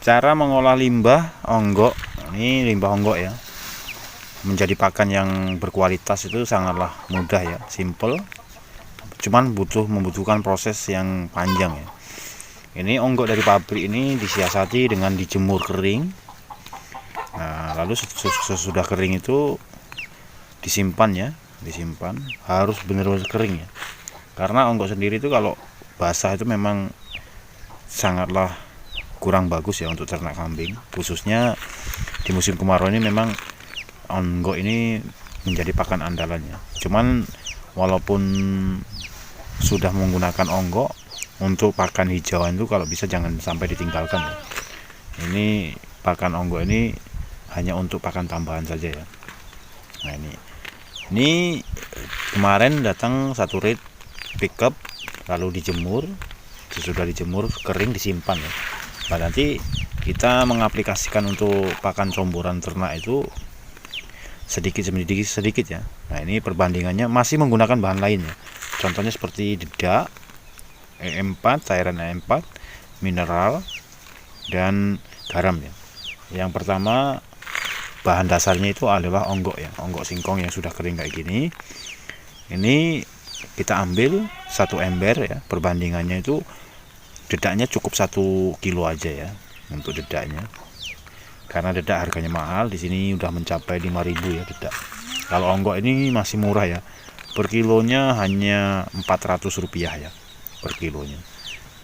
Cara mengolah limbah onggok, ini limbah onggok ya, menjadi pakan yang berkualitas itu sangatlah mudah ya, simple. Cuman membutuhkan proses yang panjang ya. Ini onggok dari pabrik ini disiasati dengan dijemur kering. Nah, lalu sesudah kering itu disimpan ya, harus benar-benar kering ya. Karena onggok sendiri itu kalau basah itu memang sangatlah kurang bagus ya untuk ternak kambing, khususnya di musim kemarau ini. Memang onggok ini menjadi pakan andalannya. Cuman walaupun sudah menggunakan onggok untuk pakan hijauan itu, kalau bisa jangan sampai ditinggalkan ya. Ini pakan onggok ini hanya untuk pakan tambahan saja ya. Nah, ini kemarin datang satu rit pickup, lalu dijemur. Sesudah dijemur kering disimpan ya. Nah, nanti kita mengaplikasikan untuk pakan comboran ternak itu sedikit ya. Nah, ini perbandingannya masih menggunakan bahan lain ya. Contohnya seperti dedak E4, cairan E4, mineral, dan garam ya. Yang pertama bahan dasarnya itu adalah onggok ya, onggok singkong yang sudah kering kayak gini. Ini kita ambil 1 ember ya. Perbandingannya itu dedaknya cukup 1 kilo aja ya untuk dedaknya, karena dedak harganya mahal. Di sini udah mencapai 5.000 ya dedak. Kalau onggok ini masih murah ya, per kilonya hanya 400 rupiah ya per kilonya.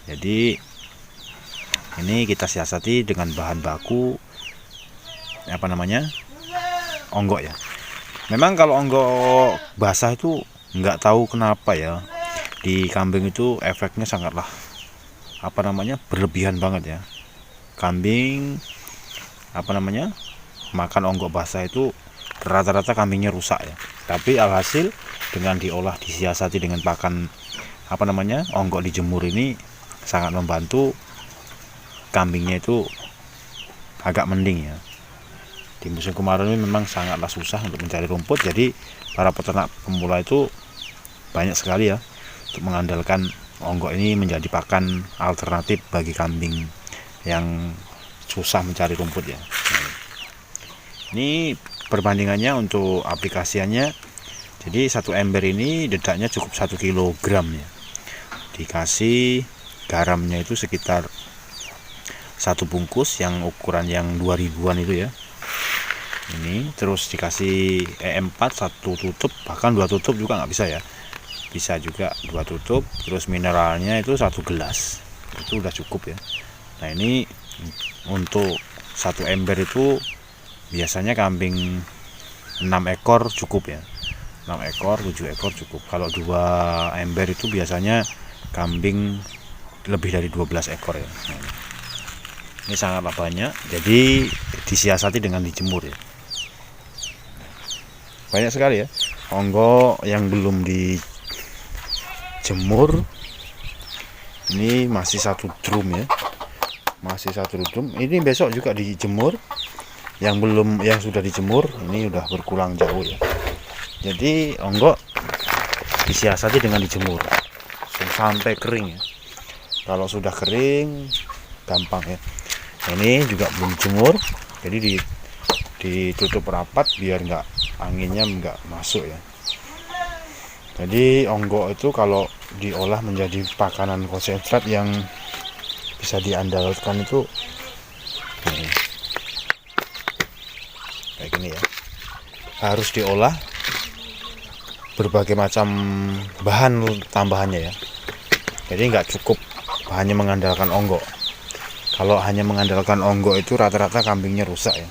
Jadi ini kita siasati dengan bahan baku onggok ya. Memang kalau onggok basah itu nggak tahu kenapa ya, di kambing itu efeknya sangatlah berlebihan banget ya. Kambing makan onggok basah itu rata-rata kambingnya rusak ya. Tapi alhasil dengan diolah, disiasati dengan pakan onggok dijemur ini sangat membantu kambingnya itu agak mending ya. Di musim kemarau ini memang sangatlah susah untuk mencari rumput, jadi para peternak pemula itu banyak sekali ya untuk mengandalkan onggok ini menjadi pakan alternatif bagi kambing yang susah mencari rumput ya. Ini perbandingannya untuk aplikasiannya. Jadi 1 ember ini dedaknya cukup 1 kilogram ya. Dikasih garamnya itu sekitar 1 bungkus yang ukuran yang 2000-an itu ya. Ini terus dikasih E4 1 tutup, bahkan 2 tutup juga nggak bisa ya. Bisa juga 2 tutup. Terus mineralnya itu 1 gelas, itu udah cukup ya. Nah, ini untuk 1 ember itu biasanya kambing 6 ekor cukup ya, 6 ekor 7 ekor cukup. Kalau 2 ember itu biasanya kambing lebih dari 12 ekor ya. Nah, ini sangatlah banyak, jadi disiasati dengan dijemur ya. Banyak sekali ya onggok yang belum dijemur. Ini masih 1 drum ya, masih 1 drum. Ini besok juga dijemur. Yang sudah dijemur ini udah berkurang jauh ya. Jadi onggok disiasati dengan dijemur sampai kering ya. Kalau sudah kering gampang ya. Ini juga belum jemur, jadi ditutup rapat biar anginnya nggak masuk ya. Jadi onggok itu kalau diolah menjadi pakanan konsentrat yang bisa diandalkan itu kayak gini ya. Harus diolah berbagai macam bahan tambahannya ya. Jadi nggak cukup hanya mengandalkan onggok. Kalau hanya mengandalkan onggok itu rata-rata kambingnya rusak ya.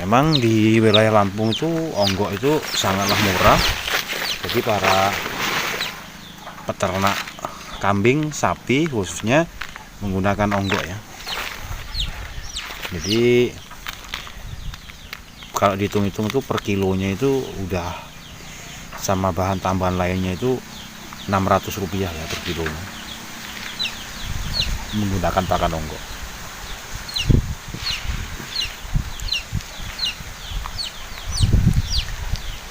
Memang di wilayah Lampung itu onggok itu sangatlah murah. Jadi para peternak kambing, sapi khususnya menggunakan onggok ya. Jadi kalau dihitung-hitung itu per kilonya itu udah sama bahan tambahan lainnya itu 600 rupiah ya per kilonya menggunakan pakan onggok.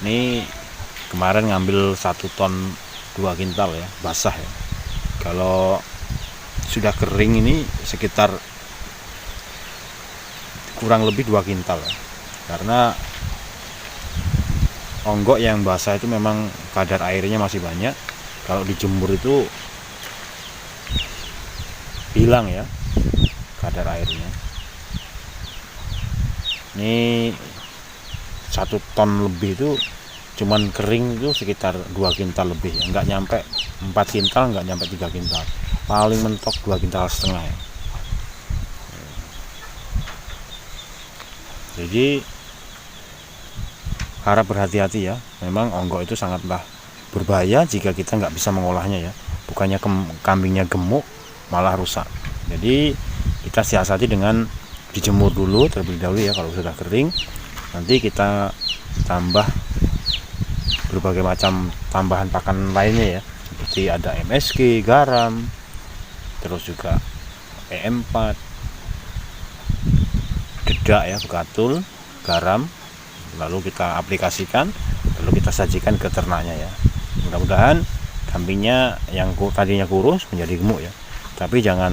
Ini kemarin ngambil 1 ton 2 kintal ya, basah ya. Kalau sudah kering ini sekitar kurang lebih 2 kintal ya. Karena onggok yang basah itu memang kadar airnya masih banyak. Kalau dijemur itu hilang ya kadar airnya. Ini 1 ton lebih itu cuman kering itu sekitar 2 kintal lebih ya. Nggak nyampe 4 kintal, nggak nyampe 3 kintal, paling mentok 2 kintal setengah ya. Jadi harap berhati-hati ya, memang onggok itu sangatlah berbahaya jika kita nggak bisa mengolahnya ya. Bukannya kambingnya gemuk, malah rusak. Jadi kita siasati dengan dijemur dulu terlebih dahulu ya. Kalau sudah kering, nanti kita tambah berbagai macam tambahan pakan lainnya ya, seperti ada MSG, garam, terus juga E4, dedak ya, bekatul, garam, lalu kita aplikasikan, lalu kita sajikan ke ternaknya ya. Mudah-mudahan kambingnya yang tadinya kurus menjadi gemuk ya. Tapi jangan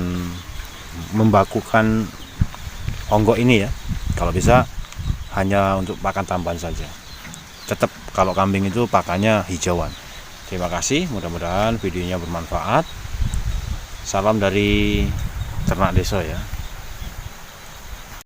membakukan onggok ini ya. Kalau bisa hanya untuk pakan tambahan saja. Tetap kalau kambing itu pakannya hijauan. Terima kasih, mudah-mudahan videonya bermanfaat. Salam dari Ternak Desa ya.